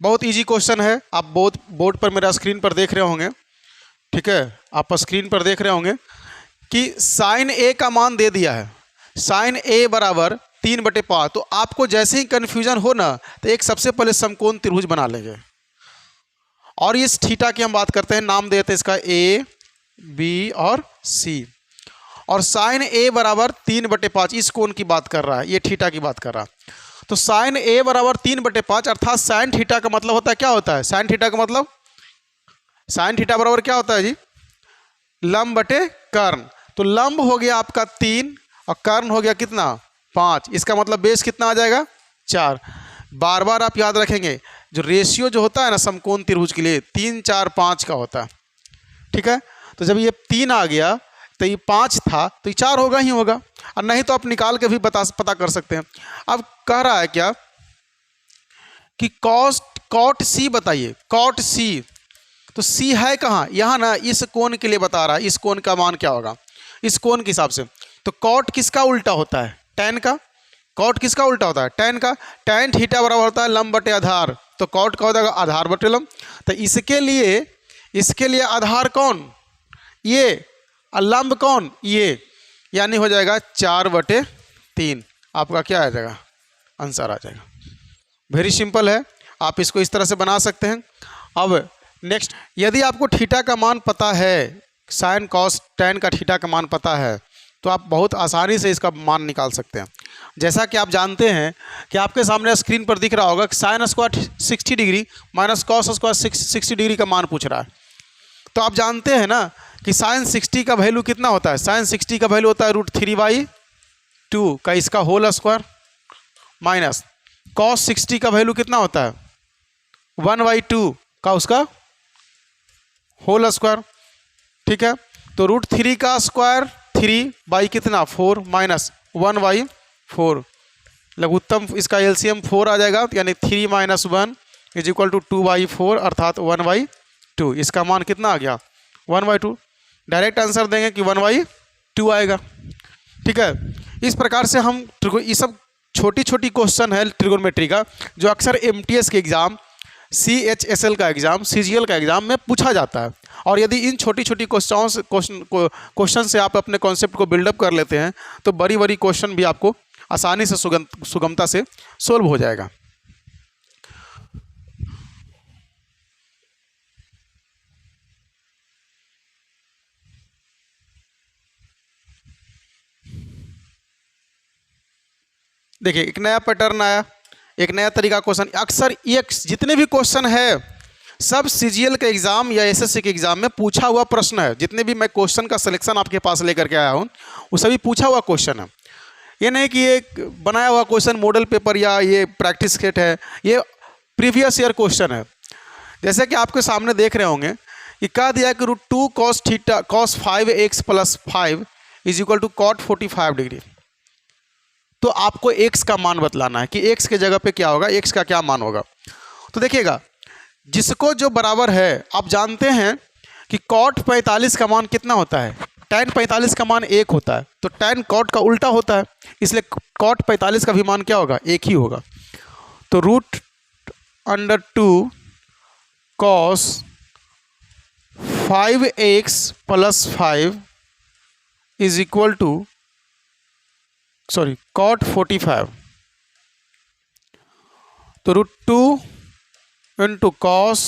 बहुत easy question है, आप बोर्ड पर मेरा स्क्रीन पर देख रहे होंगे, ठीक है, आप स्क्रीन पर देख रहे होंगे कि साइन ए का मान दे दिया है, साइन ए बराबर 3/5। तो आपको जैसे ही कन्फ्यूजन हो ना, तो एक सबसे पहले समकोण त्रिभुज बना लेंगे और इस थीटा की हम बात करते हैं, नाम देते हैं इसका ए, बी और सी। और साइन ए बराबर 3/5 इस कोण की बात कर रहा है, ये थीटा की बात कर रहा है। तो साइन ए बराबर 3/5 अर्थात साइन थीटा का मतलब होता है, क्या होता है साइन थीटा का मतलब, साइन थीटा बराबर क्या होता है जी, लंब बटे कर्ण। तो लंब हो गया आपका 3 और कर्ण हो गया कितना 5, इसका मतलब बेस कितना आ जाएगा 4। बार बार आप याद रखेंगे जो रेशियो जो होता है ना समकोण त्रिभुज के लिए 3, 4, 5 का होता है, ठीक है। तो जब ये 3 आ गया तो ये 5 था तो ये 4 होगा ही होगा, और नहीं तो आप निकाल के भी पता कर सकते हैं। अब कह रहा है क्या कि कॉट सी बताइए, कॉट सी, तो सी है कहाँ, यहाँ ना, इस कोण के लिए बता रहा है, इस कोण का मान क्या होगा इस कोण के हिसाब से। तो कॉट किसका उल्टा होता है, टैन का। कॉट किसका उल्टा होता है, टैन का। टैन थीटा बराबर होता है लंब बटे आधार, तो कॉट का होता है आधार बटे लंब। तो इसके लिए आधार कौन, ये, और लंब कौन, ये, यानी हो जाएगा 4/3। आपका क्या आ जाएगा, आंसर आ जाएगा। वेरी सिंपल है, आप इसको इस तरह से बना सकते हैं। अब नेक्स्ट, यदि आपको थीटा का मान पता है, साइन कॉस टैन का थीटा का मान पता है, तो आप बहुत आसानी से इसका मान निकाल सकते हैं। जैसा कि आप जानते हैं कि आपके सामने स्क्रीन पर दिख रहा होगा कि sine square 60 degree minus cos square 60 degree का मान पूछ रहा है। तो आप जानते हैं ना कि साइन 60 का वैल्यू कितना होता है, साइन 60 का वैल्यू होता है √3/2 का इसका होल स्क्वायर, माइनस कॉस 60 का वैल्यू कितना होता है 1/2 का उसका होल स्क्वायर, ठीक है। तो √3 का स्क्वायर 3 कितना 4 माइनस 1/4, लघुत्तम इसका एलसीएम 4 आ जाएगा, यानी 3 - 1 = 2/4 अर्थात 1/2। इसका मान कितना आ गया 1/2। डायरेक्ट आंसर देंगे कि 1/2 आएगा, ठीक है। इस प्रकार से हम ये सब छोटी छोटी क्वेश्चन है ट्रिगोनोमेट्री का, जो अक्सर एमटीएस के एग्जाम, सीएचएसएल का एग्जाम, सीजीएल का एग्जाम में पूछा जाता है। और यदि इन छोटी छोटी क्वेश्चन से आप अपने कॉन्सेप्ट को बिल्डअप कर लेते हैं, तो बड़ी बड़ी क्वेश्चन भी आपको आसानी से सुगमता से सोल्व हो जाएगा। देखिए एक नया पैटर्न आया, एक नया तरीका क्वेश्चन। अक्सर ये जितने भी क्वेश्चन है सब सीजीएल के एग्जाम या एसएससी के एग्जाम में पूछा हुआ प्रश्न है। जितने भी मैं क्वेश्चन का सिलेक्शन आपके पास लेकर के आया हूँ वो सभी पूछा हुआ क्वेश्चन है। ये नहीं कि ये बनाया हुआ क्वेश्चन मॉडल पेपर या ये प्रैक्टिस सेट है, ये प्रीवियस ईयर क्वेश्चन है। जैसे कि आपके सामने देख रहे होंगे कि कह दिया कि √2 cos 5x + 5 = cot 45 डिग्री। तो आपको x का मान बतलाना है कि x के जगह पे क्या होगा, x का क्या मान होगा। तो देखिएगा, जिसको जो बराबर है, आप जानते हैं कि cot 45 का मान कितना होता है, tan 45 का मान 1 होता है। तो tan cot का उल्टा होता है, इसलिए cot 45 का भी मान क्या होगा 1 ही होगा। तो √2 cos 5x + 5 = cot 45। तो √2 × cos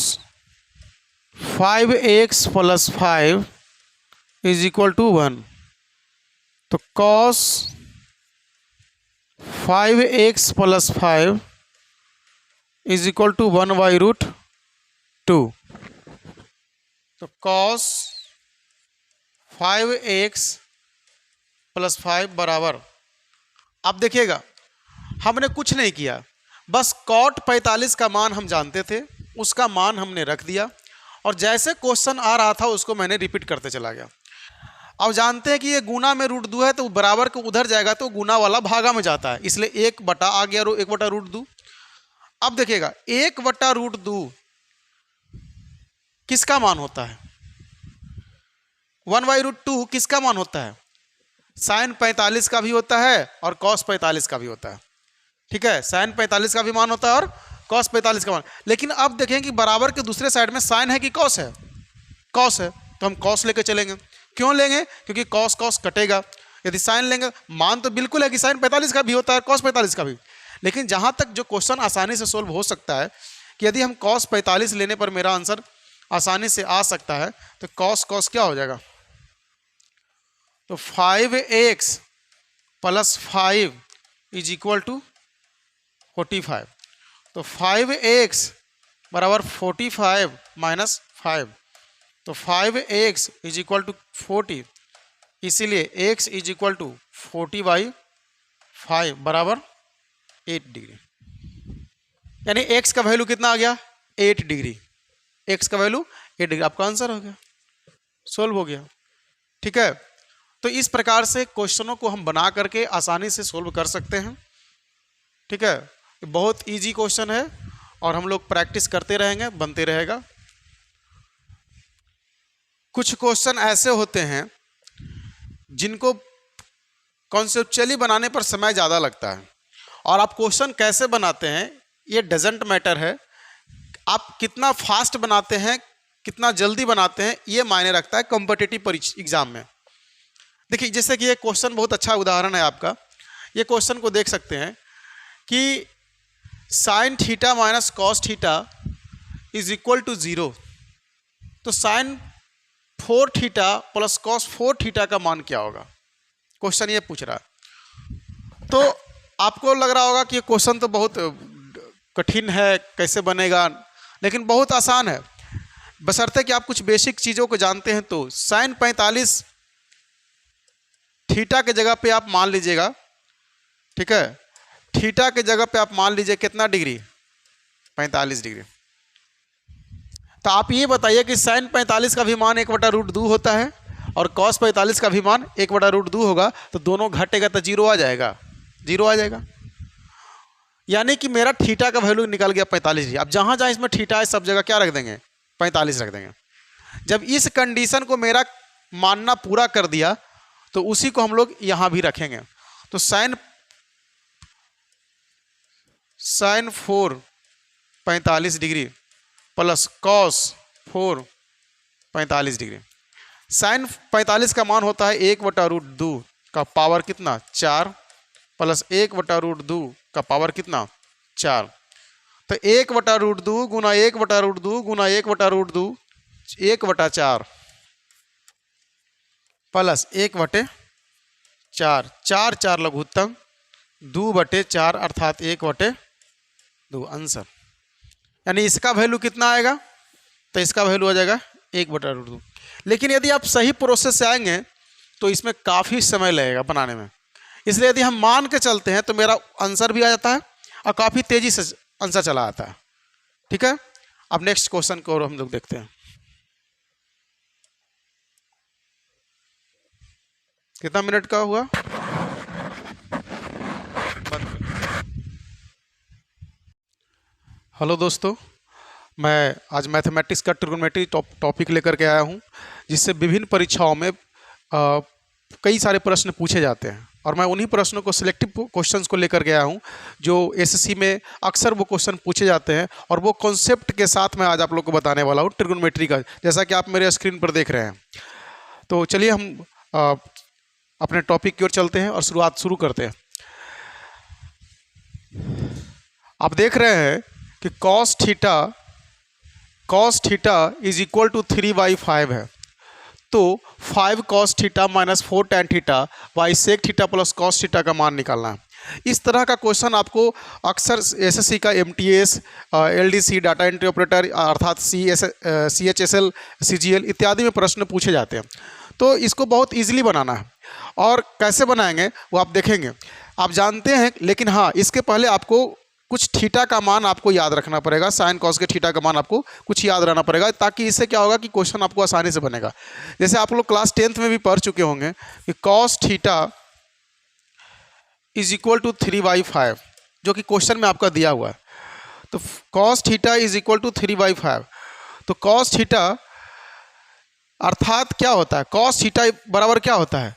5x + 5 = 1। तो cos 5x + 5 = 1/√2। तो cos 5x + 5 बराबर, अब देखिएगा हमने कुछ नहीं किया, बस cot 45 का मान हम जानते थे, उसका मान हमने रख दिया और जैसे क्वेश्चन आ रहा था उसको मैंने रिपीट करते चला गया। अब जानते हैं कि ये गुना में √2 है तो बराबर को उधर जाएगा तो गुना वाला भागा में जाता है, इसलिए 1 बटा आ गया 1/√2। अब देखिएगा 1/√2 किसका मान होता है, 1/√2 किसका मान होता है, साइन 45 का भी होता है और कॉस 45 का भी होता है, ठीक है। साइन 45 का भी मान होता है और कॉस 45 का मान। लेकिन अब देखें कि बराबर के दूसरे साइड में साइन है कि कॉस है, कॉस है, तो हम कॉस लेके चलेंगे। क्यों लेंगे? क्योंकि कॉस कॉस कटेगा। यदि साइन लेंगे, मान तो बिल्कुल है कि साइन 45 का भी होता है, कॉस 45 का भी, लेकिन जहां तक जो क्वेश्चन आसानी से सोल्व हो सकता है कि यदि हम कॉस 45 लेने पर मेरा आंसर आसानी से आ सकता है, तो कॉस कॉस क्या हो जाएगा, तो 5x + 5 इज इक्वल टू 45। तो 5x बराबर 45 - 5, तो 5x इज इक्वल टू 40, इसीलिए x इज इक्वल टू 40/5 बराबर 8 डिग्री। यानी x का वैल्यू कितना आ गया, 8 डिग्री। x का वैल्यू 8 डिग्री, आपका आंसर हो गया, सोल्व हो गया। ठीक है, तो इस प्रकार से क्वेश्चनों को हम बना करके आसानी से सोल्व कर सकते हैं। ठीक है, बहुत इजी क्वेश्चन है और हम लोग प्रैक्टिस करते रहेंगे, बनते रहेगा। कुछ क्वेश्चन ऐसे होते हैं जिनको कॉन्सेप्चुअली बनाने पर समय ज़्यादा लगता है, और आप क्वेश्चन कैसे बनाते हैं ये डजेंट मैटर है। आप कितना फास्ट बनाते हैं, कितना जल्दी बनाते हैं, ये मायने रखता है कॉम्पिटिटिव एग्जाम में। देखिए, जैसे कि ये क्वेश्चन बहुत अच्छा उदाहरण है आपका। ये क्वेश्चन को देख सकते हैं कि sine theta minus cos theta is equal to 0, तो sine 4 theta plus cos 4 theta का मान क्या होगा, क्वेश्चन ये पूछ रहा है। तो आपको लग रहा होगा कि ये क्वेश्चन तो बहुत कठिन है, कैसे बनेगा, लेकिन बहुत आसान है, बशर्ते कि आप कुछ बेसिक चीज़ों को जानते हैं। तो साइन 45 थीटा के जगह पे आप मान लीजिएगा, ठीक है, थीटा के जगह पे आप मान लीजिए कितना डिग्री, 45 डिग्री। तो आप ये बताइए कि साइन 45 का भी मान 1/√2 होता है और कॉस 45 का भी मान 1/√2 होगा, तो दोनों घटेगा तो 0 आ जाएगा, 0 आ जाएगा। यानी कि मेरा थीटा का वैल्यू निकल गया 45 डिग्री। अब जहाँ जहाँ इसमें थीटा है सब जगह क्या रख देंगे, 45 रख देंगे। जब इस कंडीशन को मेरा मानना पूरा कर दिया तो उसी को हम लोग यहाँ भी रखेंगे। तो sine 4 45 degree plus cos 4 45 degree. Sine 45 का मान होता है 1/√2 का पावर कितना, 4, प्लस 1/√2 का पावर कितना, 4। तो 1/√2 गुना 1/√2 गुना 1/√2 1/4 प्लस 1/4, 4 4 लघुत्तम 2/4 अर्थात 1/2 आंसर। यानी इसका वैल्यू कितना आएगा, तो इसका वैल्यू आ जाएगा 1/√2। लेकिन यदि आप सही प्रोसेस से आएंगे तो इसमें काफ़ी समय लगेगा बनाने में, इसलिए यदि हम मान के चलते हैं तो मेरा आंसर भी आ जाता है और काफ़ी तेज़ी से आंसर चला आता है। ठीक है, अब नेक्स्ट क्वेश्चन को और हम लोग देखते हैं। कितना मिनट का हुआ, हेलो दोस्तों, मैं आज मैथमेटिक्स का ट्रिग्नोमेट्री टॉपिक लेकर के आया हूँ, जिससे विभिन्न परीक्षाओं में कई सारे प्रश्न पूछे जाते हैं, और मैं उन्हीं प्रश्नों को सिलेक्टिव क्वेश्चंस को लेकर के आया हूँ जो एसएससी में अक्सर वो क्वेश्चन पूछे जाते हैं, और वो कॉन्सेप्ट के साथ मैं आज आप लोग को बताने वाला हूँ ट्रिग्नोमेट्री का, जैसा कि आप मेरे स्क्रीन पर देख रहे हैं। तो चलिए हम अपने टॉपिक की ओर चलते हैं और शुरू करते हैं। आप देख रहे हैं कि cos theta is equal to 3/5 है, तो 5 cos theta minus 4 tan theta by sec theta plus cos theta का मान निकालना है। इस तरह का क्वेश्चन आपको अक्सर एसएससी का MTS, LDC, data entry operator अर्थात सीएचएसएल, सीजीएल इत्यादि में प्रश्न पूछे जाते हैं। तो इसको बहुत इजीली बनाना है, और कैसे बनाएंगे वो आप देखेंगे, आप जानते हैं। लेकिन हाँ, इसके पहले आपको कुछ थीटा का मान आपको याद रखना पड़ेगा, साइन कॉस के थीटा का मान आपको कुछ याद रहना पड़ेगा, ताकि इससे क्या होगा कि क्वेश्चन आपको आसानी से बनेगा। जैसे आप लोग क्लास 10th में भी पढ़ चुके होंगे कि cos theta is equal to 3/5, जो कि क्वेश्चन में आपका दिया हुआ है। तो cos theta is equal to 3/5, तो cos थीटा अर्थात क्या होता है, cos थीटा बराबर क्या होता है,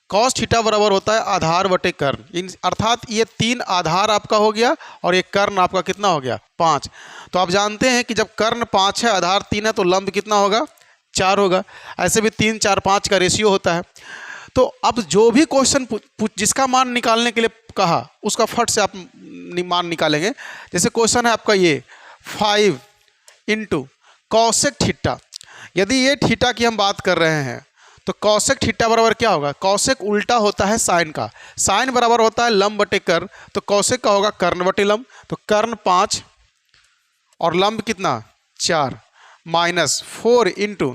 कॉस थीटा बराबर होता है आधार बटे कर्ण, इन अर्थात ये 3 आधार आपका हो गया और एक कर्ण आपका कितना हो गया 5। तो आप जानते हैं कि जब कर्ण 5 है आधार 3 है तो लंब कितना होगा 4 होगा। ऐसे भी 3 4 5 का रेशियो होता है। तो अब जो भी क्वेश्चन जिसका मान निकालने के लिए कहा उसका फट से आप मान निकालेंगे। जैसे क्वेश्चन है आपका ये 5 इंटू कॉसेक थीटा, यदि ये थीटा की हम बात कर रहे हैं तो कॉसेक थीटा बराबर क्या होगा, कॉसेक उल्टा होता है साइन का, साइन बराबर होता है लंब बटे कर्ण, तो कॉसेक का होगा कर्ण बटे लंब, तो कर्ण 5 और लंब कितना 4 माइनस 4 इंटू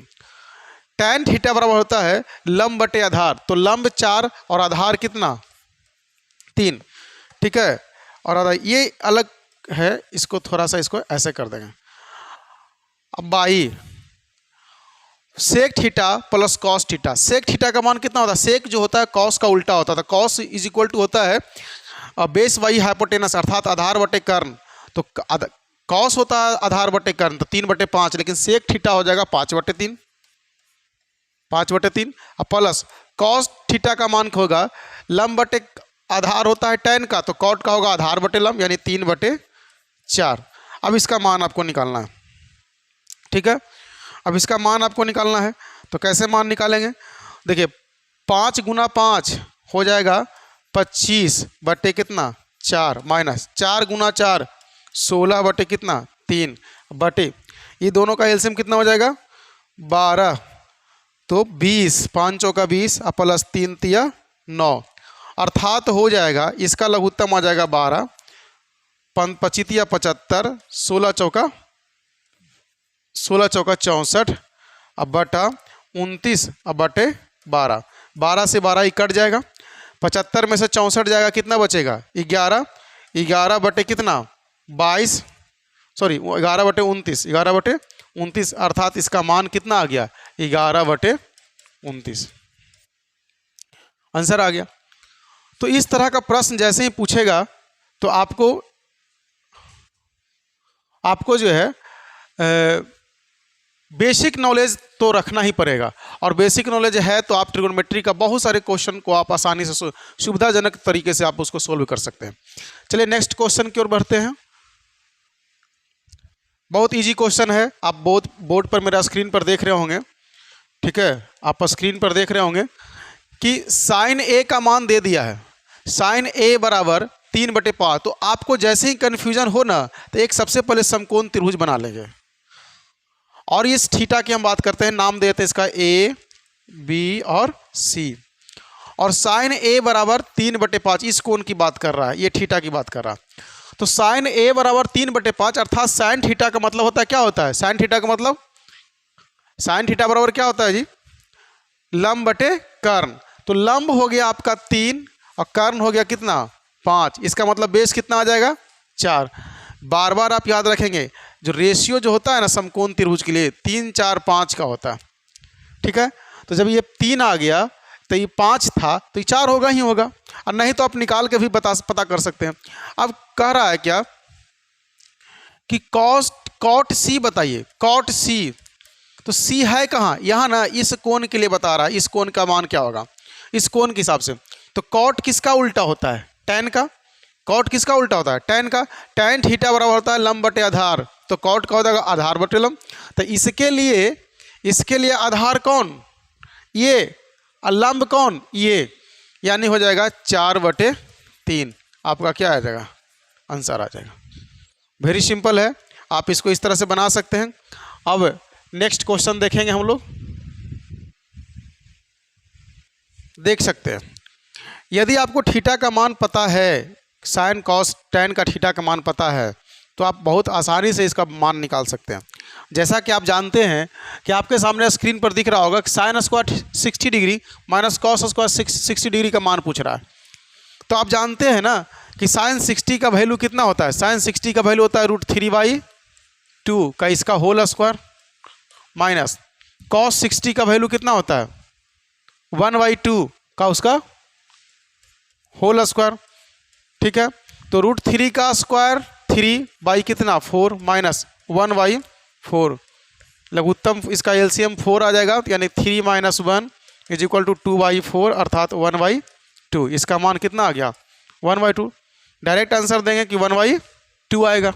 टैन थीटा बराबर होता है लंब बटे आधार, तो लंब 4 और आधार कितना 3, ठीक है। और आधार ये अलग है, इसको थोड़ा सा इसको ऐसे कर देंगे। अब by sec theta plus cos theta, sec theta का मान कितना होता है, सेक जो होता है कॉस का उल्टा होता था, कॉस इज इक्वल टू होता है बेस बाई हाइपोटेनस अर्थात आधार बटे कर्ण, तो कॉस होता है आधार बटे कर्ण तो 3/5, लेकिन सेक थीटा हो जाएगा 5/3, 5/3 और प्लस कॉस थीटा का मान होगा लंब बटे आधार होता है टैन का, तो कॉट का होगा आधार बटे लंब यानी 3/4। अब इसका मान आपको निकालना है, ठीक है। अब इसका मान आपको निकालना है तो कैसे मान निकालेंगे, देखिए 5 गुना 5 हो जाएगा 25 बटे कितना 4 माइनस 4 गुना 4 16 बटे कितना 3 बटे ये दोनों का एलसीएम कितना हो जाएगा 12, तो 20, 5 चौका 20 और प्लस 3 तिया 9, अर्थात हो जाएगा इसका लघुत्तम आ जाएगा 12, 25 तिया 75, 16 चौका 64 अब बटा 29 अब बटे 12, 12 से 12 ही कट जाएगा, 75 में से 64 जाएगा, कितना बचेगा 11, 11 बटे कितना 22, सॉरी 11 बटे 29, 11 बटे 29, अर्थात इसका मान कितना आ गया 11 बटे 29, आंसर आ गया। तो इस तरह का प्रश्न जैसे ही पूछेगा तो आपको जो है बेसिक नॉलेज तो रखना ही पड़ेगा, और बेसिक नॉलेज है तो आप ट्रिगोनोमेट्री का बहुत सारे क्वेश्चन को आप आसानी से सुविधाजनक तरीके से आप उसको सोल्व कर सकते हैं। चलिए नेक्स्ट क्वेश्चन की ओर बढ़ते हैं। बहुत इजी क्वेश्चन है, आप बोर्ड पर मेरा स्क्रीन पर देख रहे होंगे, ठीक है, आप स्क्रीन पर देख रहे होंगे कि साइन ए का मान दे दिया है, साइन ए बराबर 3/5। तो आपको जैसे ही कन्फ्यूजन हो ना तो एक सबसे पहले समकोण त्रिभुज बना लेंगे, और इस थीटा की हम बात करते हैं, नाम देते हैं इसका ए बी और सी, और साइन ए बराबर 3/5 इस कोण की बात कर रहा है, ये थीटा की बात कर रहा है। तो साइन ए बराबर 3/5 अर्थात साइन थीटा का मतलब होता है, क्या होता है साइन थीटा का मतलब, साइन थीटा बराबर क्या होता है जी लंब बटे कर्ण, तो लंब हो गया आपका 3 और कर्ण हो गया कितना 5, इसका मतलब बेस कितना आ जाएगा 4। बार बार आप याद रखेंगे जो रेशियो जो होता है ना समकोण त्रिभुज के लिए 3 4 5 का होता है, ठीक है। तो जब ये 3 आ गया तो ये 5 था तो ये 4 होगा ही होगा, और नहीं तो आप निकाल के भी पता कर सकते हैं। अब कह रहा है क्या कि कॉट सी बताइए, कॉट सी, तो सी है कहाँ यहाँ ना, इस कोण के लिए बता रहा है, इस कोण का मान क्या होगा इस कोण के हिसाब से। तो कॉट किसका उल्टा होता है टैन का, कॉट किसका उल्टा होता है टैन का, टैन थीटा बराबर होता है लंब बटे आधार, तो कॉट का होता है आधार बटे लंब, तो इसके लिए आधार कौन ये और लंब कौन ये, यानी हो जाएगा 4/3, आपका क्या आ जाएगा आंसर आ जाएगा। वेरी सिंपल है, आप इसको इस तरह से बना सकते हैं। अब नेक्स्ट क्वेश्चन देखेंगे हम लोग, देख सकते हैं यदि आपको थीटा का मान पता है, साइन कॉस टैन का थीटा का मान पता है, तो आप बहुत आसानी से इसका मान निकाल सकते हैं। जैसा कि आप जानते हैं कि आपके सामने स्क्रीन पर दिख रहा होगा कि sine square 60 degree minus cos square 60 degree का मान पूछ रहा है। तो आप जानते हैं ना कि साइन 60 का वैल्यू कितना होता है, साइन 60 का वैल्यू होता है √3/2 का इसका होल स्क्वायर, माइनस कॉस 60 का वैल्यू कितना होता है 1/2 का उसका होल स्क्वायर, ठीक है। तो √3 का स्क्वायर 3 कितना 4 माइनस 1/4, लघुत्तम इसका एलसीएम 4 आ जाएगा, यानी 3 - 1 इज इक्वल टू 2/4 अर्थात 1/2। इसका मान कितना आ गया 1/2। डायरेक्ट आंसर देंगे कि 1/2 आएगा।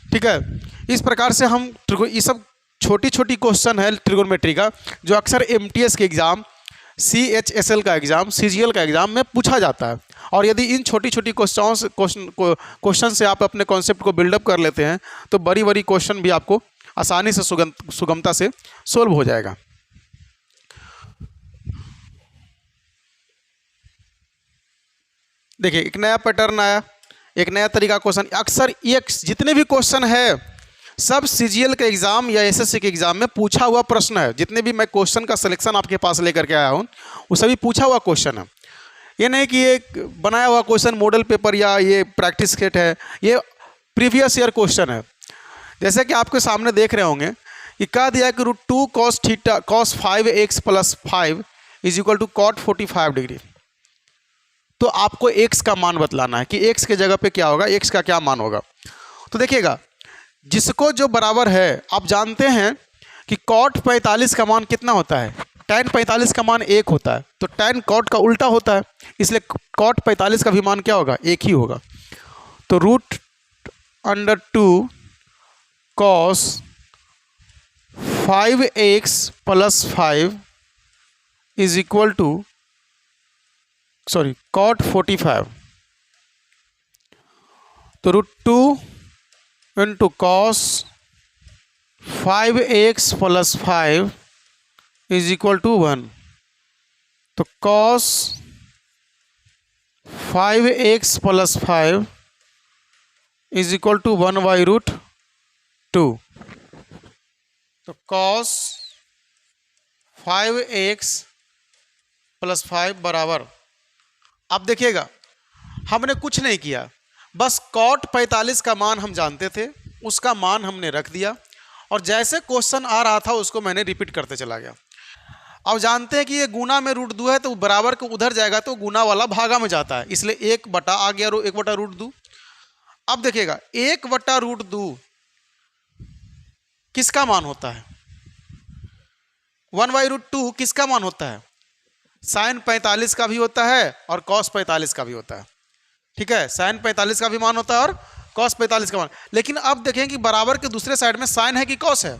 ठीक है, इस प्रकार से हम ये सब छोटी छोटी क्वेश्चन है ट्रिगोनोमेट्री का जो अक्सर एमटीएस के एग्ज़ाम, सीएचएसएल का एग्ज़ाम, सीजीएल का एग्ज़ाम में पूछा जाता है। और यदि इन छोटी छोटी क्वेश्चन से आप अपने कॉन्सेप्ट को बिल्डअप कर लेते हैं तो बड़ी बड़ी क्वेश्चन भी आपको आसानी से सुगमता से सोल्व हो जाएगा। देखिए एक नया पैटर्न आया, एक नया तरीका क्वेश्चन। अक्सर ये जितने भी क्वेश्चन है सब सीजीएल के एग्जाम या एसएससी के एग्जाम में पूछा हुआ प्रश्न है। जितने भी मैं क्वेश्चन का सिलेक्शन आपके पास लेकर के आया हूँ वो सभी पूछा हुआ क्वेश्चन है। ये नहीं कि ये बनाया हुआ क्वेश्चन मॉडल पेपर या ये प्रैक्टिस सेट है, ये प्रीवियस ईयर क्वेश्चन है। जैसे कि आपके सामने देख रहे होंगे कि कह दिया कि √2 cos 5x + 5 is equal to cot 45 डिग्री। तो आपको x का मान बतलाना है कि x के जगह पे क्या होगा, x का क्या मान होगा। तो देखिएगा जिसको जो बराबर है, आप जानते हैं कि cot 45 का मान कितना होता है, tan 45 का मान 1 होता है। तो tan cot का उल्टा होता है, इसलिए cot 45 का भी मान क्या होगा, 1 ही होगा। तो √2 cos 5x + 5 is equal to cot 45। तो √2 into cos 5x + 5 is equal to 1। तो cos 5x + 5 is equal to 1/√2। तो cos 5x + 5 बराबर, अब देखिएगा हमने कुछ नहीं किया, बस cot 45 का मान हम जानते थे, उसका मान हमने रख दिया और जैसे क्वेश्चन आ रहा था उसको मैंने रिपीट करते चला गया। अब जानते हैं कि ये गुना में √2 है तो बराबर को उधर जाएगा तो गुना वाला भागा में जाता है, इसलिए 1 बटा आ गया 1 बटा √2। अब देखिएगा 1 बटा √2 किसका मान होता है, 1/√2 किसका मान होता है, sin 45 का भी होता है और cos 45 का भी होता है। ठीक है, sin 45 का भी मान होता है और cos 45 का मान। लेकिन अब देखें कि बराबर के दूसरे साइड में sin है कि cos है,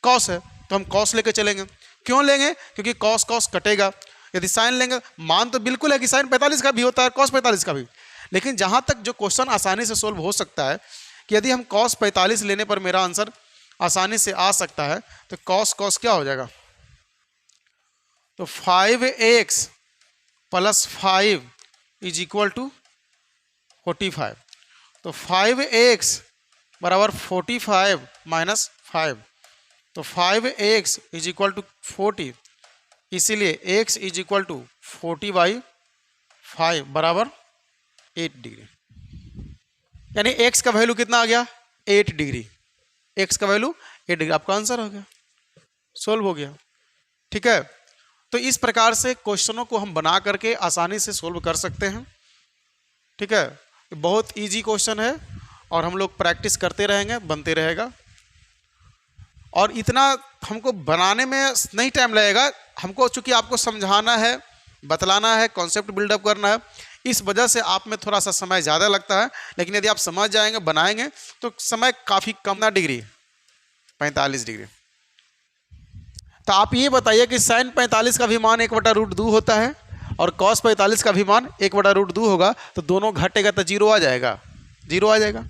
cos है, तो हम cos लेके चलेंगे। क्यों लेंगे, क्योंकि cos cos कटेगा। यदि sin लेंगे, मान तो बिल्कुल है कि sin 45 का भी होता है, cos 45 का भी। लेकिन जहां तक जो क्वेश्चन आसानी से सोल्व हो सकता है कि यदि हम cos 45 लेने पर मेरा आंसर आसानी से आ सकता है, तो cos cos क्या हो जाएगा, तो 5x + 5 इज इक्वल टू 45। तो 5x बराबर 45 - 5, तो 5x इज इक्वल टू 40, इसीलिए x इज इक्वल टू 40/5 बराबर 8 डिग्री। यानी x का वैल्यू कितना आ गया, 8 डिग्री। x का वैल्यू 8 डिग्री, आपका आंसर हो गया, सोल्व हो गया। ठीक है, तो इस प्रकार से क्वेश्चनों को हम बना करके आसानी से सोल्व कर सकते हैं। ठीक है, बहुत इजी क्वेश्चन है और हम लोग प्रैक्टिस करते रहेंगे, बनते रहेगा। और इतना हमको बनाने में नहीं टाइम लगेगा, हमको चूंकि आपको समझाना है, बतलाना है, कॉन्सेप्ट बिल्डअप करना है, इस वजह से आप में थोड़ा सा समय ज़्यादा लगता है। लेकिन यदि आप समझ जाएंगे, बनाएंगे तो समय काफ़ी कम ना डिग्री 45 डिग्री। तो आप ये बताइए कि sin 45 का भी मान 1 बटा √2 होता है और cos 45 का भी मान 1 बटा √2 होगा, तो दोनों घटेगा तो 0 आ जाएगा, 0 आ जाएगा।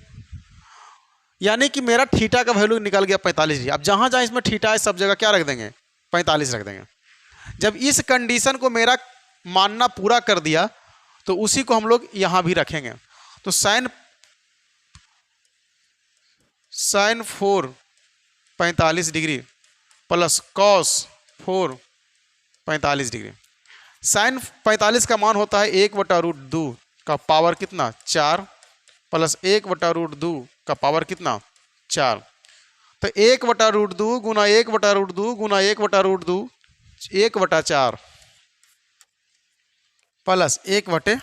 यानी कि मेरा थीटा का वैल्यू निकल गया 45 डिग्री। अब जहाँ जहाँ इसमें थीटा है सब जगह क्या रख देंगे, 45 रख देंगे। जब इस कंडीशन को मेरा मानना पूरा कर दिया तो उसी को हम लोग यहाँ भी रखेंगे। तो sin 4 45 degree plus cos 4 45 degree. sin 45 का मान होता है 1 बटा √2 का पावर कितना, 4, प्लस 1 बटा √2 का पावर कितना, 4। तो 1 बटा √2 गुना 1 बटा √2 गुना 1 बटा √2 1 बटा 4 प्लस 1 बटे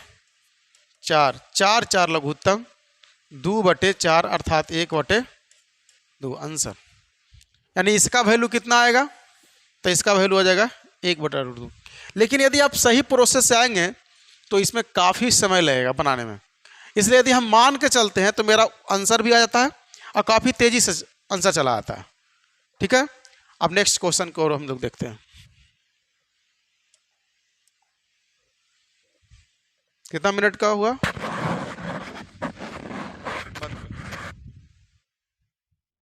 4, 4 4 लघुत्तम 2 बटे 4 अर्थात 1 बटे 2 आंसर। यानी इसका वैल्यू कितना आएगा, तो इसका वैल्यू आ जाएगा 1 बटा √2। लेकिन यदि आप सही प्रोसेस से आएंगे तो इसमें काफ़ी समय लगेगा बनाने में। इसलिए यदि हम मान के चलते हैं तो मेरा आंसर भी आ जाता है और काफ़ी तेज़ी से आंसर चला आता है। ठीक है, अब नेक्स्ट क्वेश्चन को और हम लोग देखते हैं। कितना मिनट का हुआ?